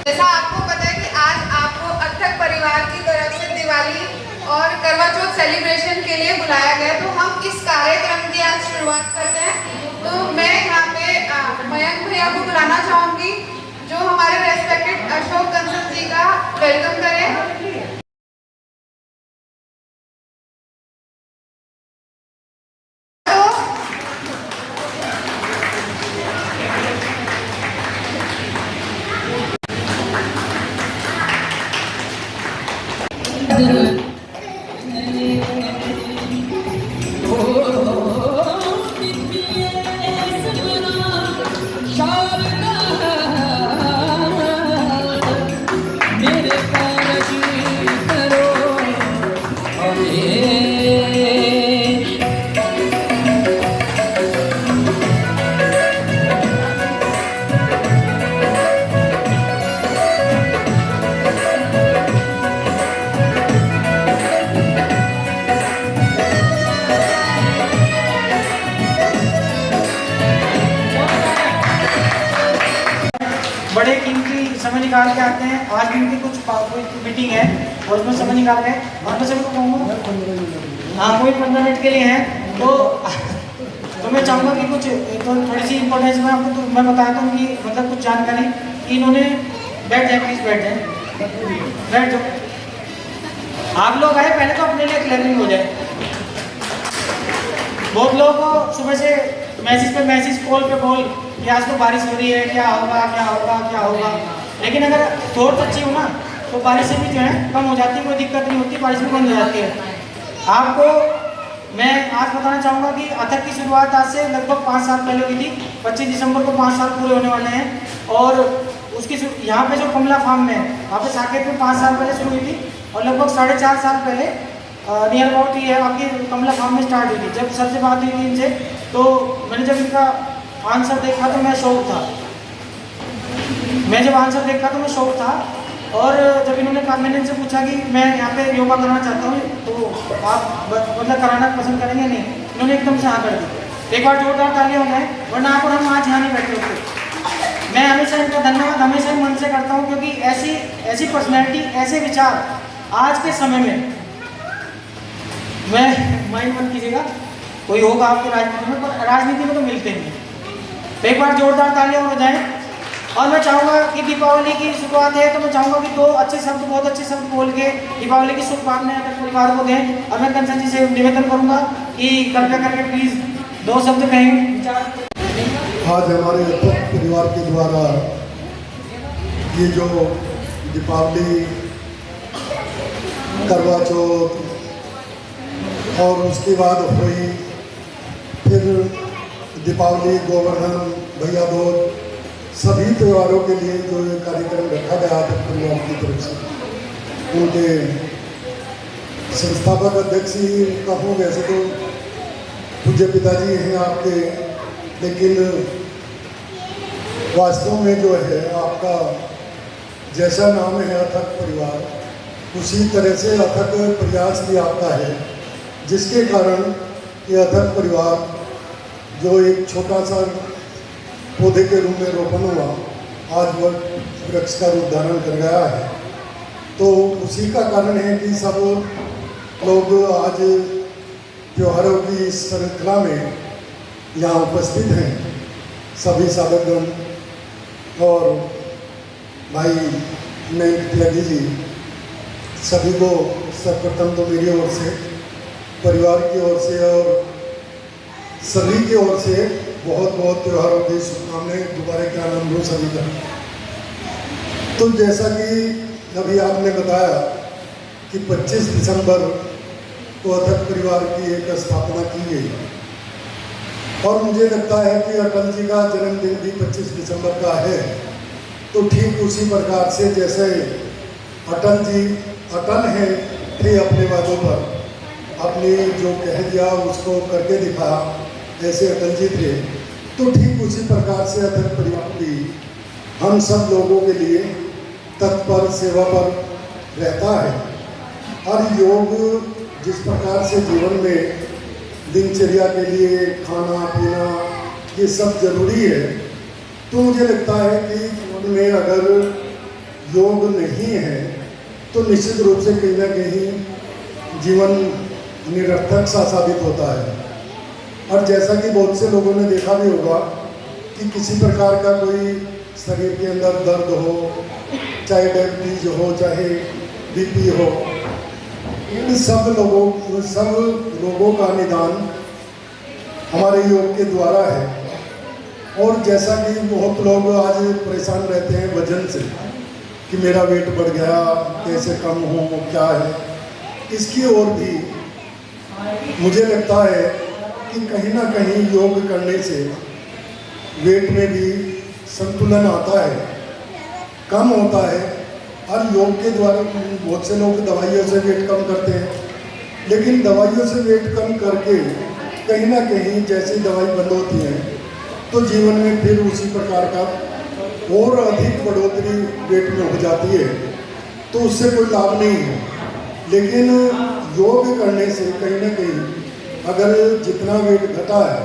जैसा आपको पता है कि आज आपको अथक परिवार की तरफ से दिवाली और करवा चौथ सेलिब्रेशन के लिए बुलाया गया, तो हम इस कार्यक्रम की आज शुरुआत करते हैं। तो मैं यहाँ पे मयंक भैया को बुलाना चाहूँगी जो हमारे रेस्पेक्टेड अशोक कंसल जी का वेलकम करें। बड़े कीमती समय निकाल के आते हैं। आज भी उनकी कुछ मीटिंग है और उसमें समय निकाल के और मैं सभी को कहूँगा हाँ कोई 15 मिनट के लिए हैं तो मैं चाहूँगा कि कुछ तो थोड़ी सी इंपॉर्टेंस में आपको मैं बताता हूँ कि मतलब कुछ जानकारी कि इन्होंने बैठ जाए, प्लीज़ बैठ जाओ। आप लोग आए पहले तो अपने लिए क्लियरिंग हो जाए। बहुत लोग सुबह से मैसेज पे मैसेज, कॉल पे कॉल कि आज तो बारिश हो रही है, क्या होगा। लेकिन अगर सोर्स अच्छी हो ना तो बारिश से भी जो है कम हो जाती है, कोई दिक्कत नहीं होती, बारिश भी बंद हो जाती है। आपको मैं आज बताना चाहूँगा कि अथक की शुरुआत आज से लगभग 5 साल पहले हुई थी। 25 दिसंबर को 5 साल पूरे होने वाले हैं। और उसकी यहाँ पे जो कमला फार्म में वहाँ पे साकेत में 5 साल पहले शुरू हुई थी और लगभग 4.5 साल पहले नियर अबाउट ये आपकी कमला फार्म में स्टार्ट हुई थी। जब सर से बात हुई थी इनसे तो मैंने जब इनका आंसर देखा तो मैं शौक था। और जब इन्होंने कहा, मैंने इनसे पूछा कि मैं यहाँ पे योगा करना चाहता हूँ तो आप मतलब कराना पसंद करेंगे नहीं? इन्होंने एकदम से हाँ कर दी। एक बार जोरदार तालियां हो गए, वरना आप और हम आज यहाँ नहीं बैठे होते। मैं हमेशा इनका धन्यवाद हमेशा ही मन से करता हूँ, क्योंकि ऐसी पर्सनैलिटी, ऐसे विचार आज के समय में, मैं माइंड मत कीजिएगा, कोई होगा आपको राजनीति में, पर राजनीति में तो मिलते नहीं। तो एक बार जोरदार तालियां हो जाएं। और मैं चाहूँगा कि दीपावली की शुरुआत है तो मैं चाहूँगा कि बहुत अच्छे शब्द बोल के दीपावली की शुभकामनाएं अपने परिवार को दें। और मैं कंसल जी से निवेदन करूँगा कि कृपया करके प्लीज़ 2 शब्द कहें। आज हमारे अथक परिवार के द्वारा ये जो दीपावली, करवा चौथ और उसके बाद हुई फिर दीपावली, गोवर्धन, भैया दूज, सभी त्योहारों के लिए जो ये कार्यक्रम रखा गया था परिवार की तरफ से, उनके संस्थापक अध्यक्ष ही कहूँ, वैसे तो पूज्य पिताजी हैं आपके, लेकिन वास्तव में जो है आपका जैसा नाम है अथक परिवार, उसी तरह से अथक प्रयास भी आपका है, जिसके कारण ये अथक परिवार जो एक छोटा सा पौधे के रूप में रोपण हुआ, आज वह वृक्ष का रूप धारण कर गया है। तो उसी का कारण है कि सब लोग आज त्योहारों की इस श्रृंखला में यहाँ उपस्थित हैं। सभी साधकगण और भाई मयंक त्यागी जी, सभी को सर्वप्रथम तो मेरी ओर से, परिवार की ओर से और सभी की ओर से बहुत बहुत त्योहारों की शुभकामनाएं। दोबारा क्या नाम लो सभी का। तो जैसा कि अभी आपने बताया कि 25 दिसंबर को अथक परिवार की एक स्थापना की गई, और मुझे लगता है कि अटल जी का जन्मदिन भी 25 दिसंबर का है। तो ठीक उसी प्रकार से जैसे अटल जी अटल हैं थे अपने वादों पर, अपने जो कह दिया उसको करके दिखाया, ऐसे अटल जी थे। तो ठीक उसी प्रकार से अथक परिवार भी हम सब लोगों के लिए तत्पर सेवा पर रहता है। और योग जिस प्रकार से जीवन में दिनचर्या के लिए खाना पीना ये सब जरूरी है, तो मुझे लगता है कि जीवन में अगर योग नहीं है तो निश्चित रूप से कहीं ना कहीं जीवन निरर्थक सा साबित होता है। और जैसा कि बहुत से लोगों ने देखा भी होगा कि किसी प्रकार का कोई शरीर के अंदर दर्द हो, चाहे डायबिटीज हो, चाहे बीपी हो, इन सब रोगों का निदान हमारे योग के द्वारा है। और जैसा कि बहुत लोग आज परेशान रहते हैं वजन से कि मेरा वेट बढ़ गया, कैसे कम हो, क्या है, इसकी ओर भी मुझे लगता है कि कहीं ना कहीं योग करने से वेट में भी संतुलन आता है, कम होता है। और योग के द्वारा बहुत से लोग दवाइयों से वेट कम करते हैं, लेकिन दवाइयों से वेट कम करके कहीं ना कहीं जैसी दवाई बंद होती है तो जीवन में फिर उसी प्रकार का और अधिक बढ़ोतरी वेट में हो जाती है, तो उससे कोई लाभ नहीं है। लेकिन योग करने से कहीं ना कहीं अगर जितना वेट घटा है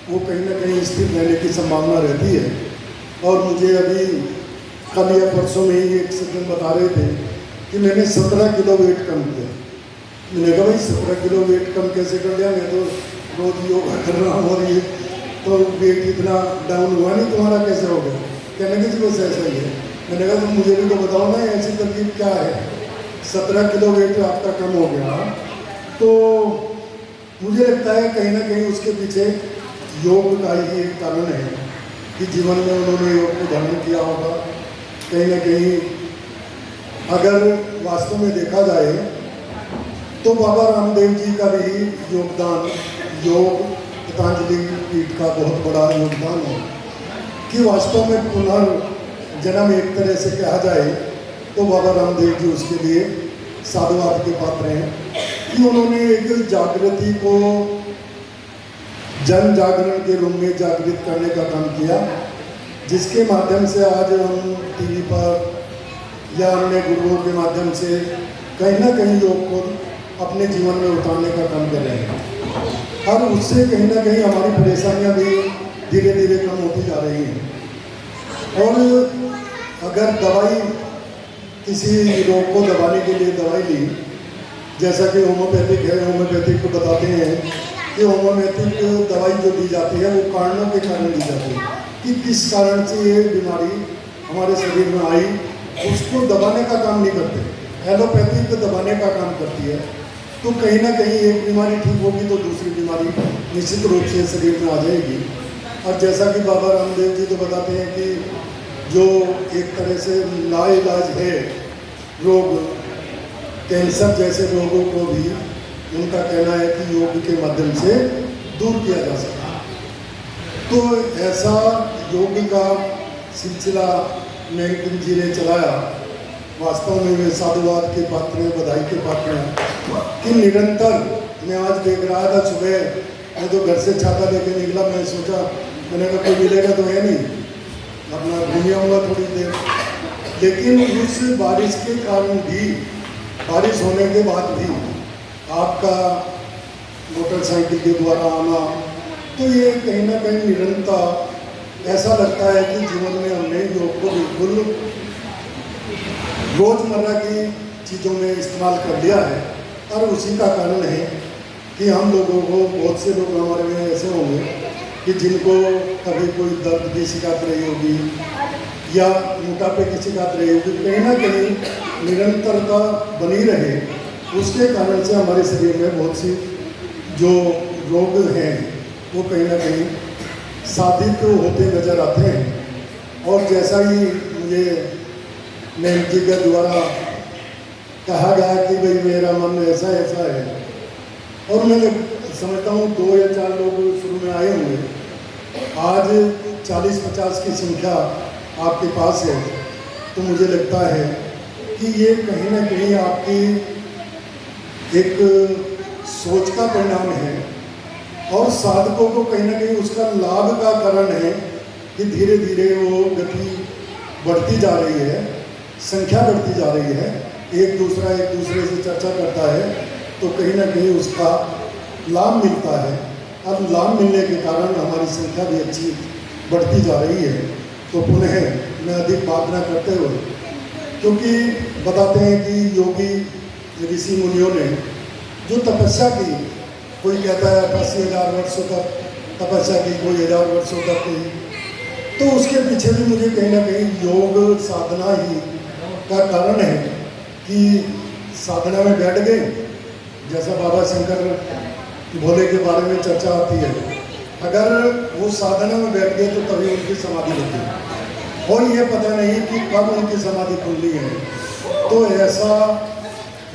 वो कहीं ना कहीं स्थिर रहने की संभावना रहती है। और मुझे अभी कल या परसों में ही एक सज्जन बता रहे थे कि मैंने 17 किलो वेट कम किया। मैंने कहा भाई 17 किलो वेट कम कैसे कर लिया, मैं तो रोज योगा कर रहा हूँ और ये तो वेट इतना डाउन हुआ नहीं, तुम्हारा कैसे हो गया? कहने की बस ऐसा ही है। मैंने कहा तुम मुझे भी तो बताओ ना ऐसी तरकीब क्या है। 17 किलो वेट आपका कम हो गया, तो मुझे लगता है कहीं ना कहीं उसके पीछे योग का ही एक कारण है कि जीवन में उन्होंने योग को धारण किया होगा। कहीं ना कहीं अगर वास्तव में देखा जाए तो बाबा रामदेव जी का भी योगदान योग पतंजलि पीठ का बहुत बड़ा योगदान है कि वास्तव में पुनर्जन्म एक तरह से कहा जाए तो बाबा रामदेव जी उसके लिए साधुवाद के पात्र हैं कि उन्होंने एक जागृति को जन जागरण के रूप में जागृत करने का काम किया, जिसके माध्यम से आज हम टीवी पर या अन्य गुरुओं के माध्यम से कहीं ना कहीं योग को अपने जीवन में उतारने का काम कर रहे हैं। और उससे कहीं ना कहीं हमारी परेशानियां भी धीरे धीरे कम होती जा रही हैं। और अगर दवाई किसी रोग को दबाने के लिए दवाई ली, जैसा कि होम्योपैथिक है, होम्योपैथिक को बताते हैं कि होम्योपैथिक दवाई जो दी जाती है वो कारणों के कारण दी जाती है कि किस कारण से ये बीमारी हमारे शरीर में आई, उसको दबाने का काम नहीं करते। एलोपैथिक दबाने का काम करती है। तो कहीं ना कहीं एक बीमारी ठीक होगी तो दूसरी बीमारी निश्चित रूप से शरीर में आ जाएगी। और जैसा कि बाबा रामदेव जी तो बताते हैं कि जो एक तरह से लाइलाज है रोग, कैंसर जैसे रोगों को भी उनका कहना है कि योग के माध्यम से दूर किया जा सकता है। तो ऐसा योग का सिलसिला महंत जी ने चलाया। वास्तव में वे साधुवाद के पात्र हैं, बधाई के पात्र हैं कि निरंतर। मैं आज देख रहा था सुबह, मैं तो घर से छाता लेके निकला, मैं सोचा मैंने कहा कोई मिलेगा तो है नहीं, अपना घूम आऊँगा थोड़ी देर। लेकिन उस बारिश के कारण भी, बारिश होने के बाद भी आपका मोटरसाइकिल के द्वारा आना, तो ये कहीं ना कहीं निरंतर ऐसा लगता है कि जीवन में हमने योग को बिल्कुल रोजमर्रा की चीज़ों में इस्तेमाल कर लिया है। और उसी का कारण है कि हम लोगों को, बहुत से लोग हमारे में ऐसे होंगे कि जिनको कभी कोई दर्द की शिकायत रही होगी या मोटापे की शिकायत रही होगी, कहीं ना कहीं निरंतरता बनी रहे, उसके कारण से हमारे शरीर में बहुत सी जो रोग हैं वो कहीं ना कहीं साधित होते नजर आते हैं। और जैसा ही मुझे महंत जी के द्वारा कहा गया कि भाई मेरा मन ऐसा ऐसा है, और मैं समझता हूँ 2 या 4 लोग शुरू में आए होंगे, आज 40-50 की संख्या आपके पास है, तो मुझे लगता है कि ये कहीं ना कहीं आपकी एक सोच का परिणाम है और साधकों को कहीं ना कहीं उसका लाभ का कारण है कि धीरे धीरे वो गति बढ़ती जा रही है, संख्या बढ़ती जा रही है, एक दूसरे से चर्चा करता है तो कहीं ना कहीं उसका लाभ मिलता है। और लाभ मिलने के कारण हमारी संख्या भी अच्छी बढ़ती जा रही है। तो पुनः मैं अधिक बात न करते हुए क्योंकि बताते हैं कि योगी ऋषि मुनियों ने जो तपस्या की, कोई कहता है 88,000 वर्षों तक तपस्या की, कोई 1000 वर्षों तक की, तो उसके पीछे भी मुझे कहीं ना कहीं योग साधना ही का कारण है कि साधना में बैठ गए, जैसा बाबा शंकर भोले के बारे में चर्चा आती है, अगर वो साधना में बैठ गए तो तभी उनकी समाधि होती है, और ये पता नहीं कि कब उनकी समाधि खुलनी है। तो ऐसा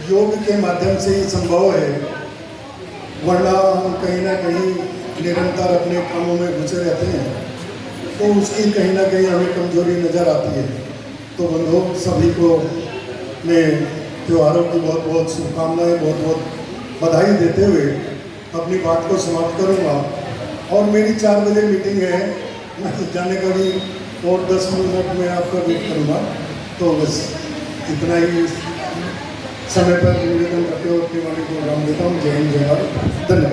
योग के माध्यम से ही संभव है, वरना हम कहीं ना कहीं निरंतर अपने कामों में घुसे रहते हैं, तो उसकी कहीं ना कहीं हमें कमजोरी नज़र आती है। तो बंधुओं, सभी को मैं त्योहारों की बहुत बहुत शुभकामनाएं, बहुत बहुत बधाई देते हुए अपनी बात को समाप्त करूंगा। और मेरी 4 बजे मीटिंग है, मैं जाने का भी और 10 मिनट में आपका वेट करूंगा। तो बस इतना ही समय पर निवेदन करते हुए अपनी वाणी को विराम देता हूँ। जय हिंद, जय भारत, धन्यवाद।